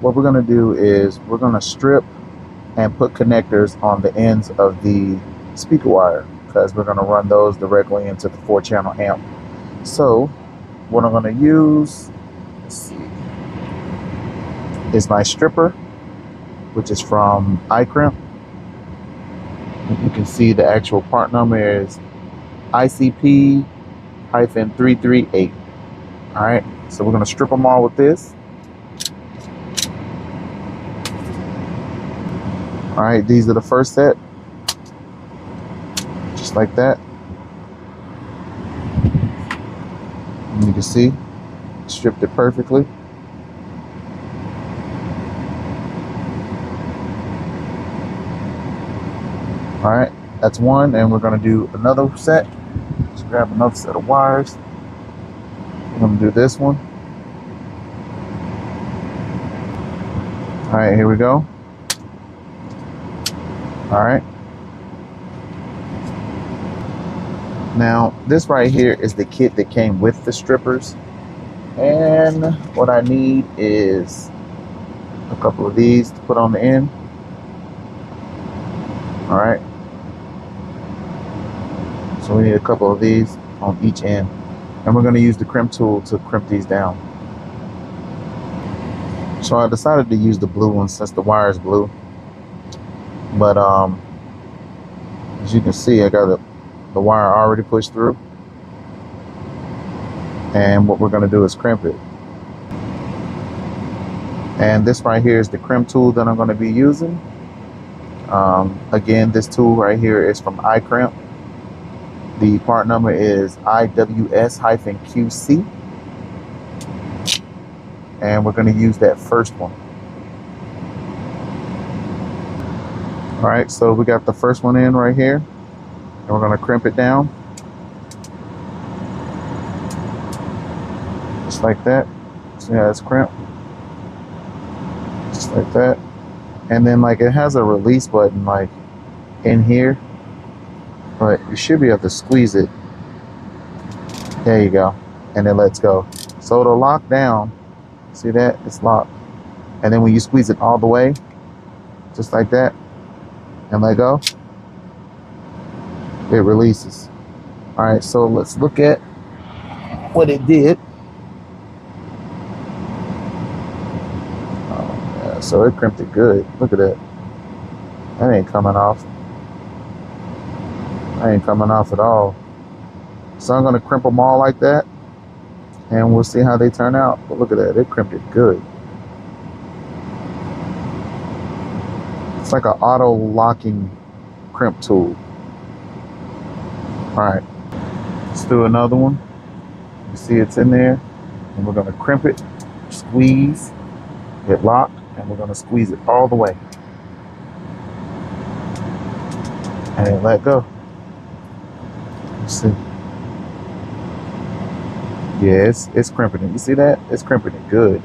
What we're going to do is we're going to strip and put connectors on the ends of the speaker wire, because we're going to run those directly into the 4-channel amp. So what I'm going to use, let's see, is my stripper, which is from iCrimp. You can see the actual part number is ICP-338. All right, so we're going to strip them all with this. All right, these are the first set, just like that. And you can see, stripped it perfectly. All right, that's one, and we're going to do another set. Let's grab another set of wires. We're going to do this one. All right, here we go. All right. Now, this right here is the kit that came with the strippers. And what I need is a couple of these to put on the end. All right. So we need a couple of these on each end. And we're going to use the crimp tool to crimp these down. So I decided to use the blue one since the wire is blue. But as you can see, I got the wire already pushed through. And what we're going to do is crimp it. And this right here is the crimp tool that I'm going to be using. Again, this tool right here is from iCrimp. The part number is IWS-QC. And we're going to use that first one. All right, so we got the first one in right here. And we're going to crimp it down. Just like that. See how it's crimped? Just like that. And then like it has a release button like in here. But you should be able to squeeze it. There you go. And it lets go. So it'll lock down. See that? It's locked. And then when you squeeze it all the way, just like that, and let go, it releases. All right, so let's look at what it did. Oh, yeah, so it crimped it good. Look at that. That ain't coming off. That ain't coming off at all. So I'm gonna crimp them all like that, and we'll see how they turn out. But look at that, it crimped it good. It's like an auto locking crimp tool. All right, let's do another one. You see it's in there, and we're gonna crimp it, squeeze, it locked, and we're gonna squeeze it all the way. And let go. Let's see. Yeah, it's crimping it. You see that? It's crimping it good.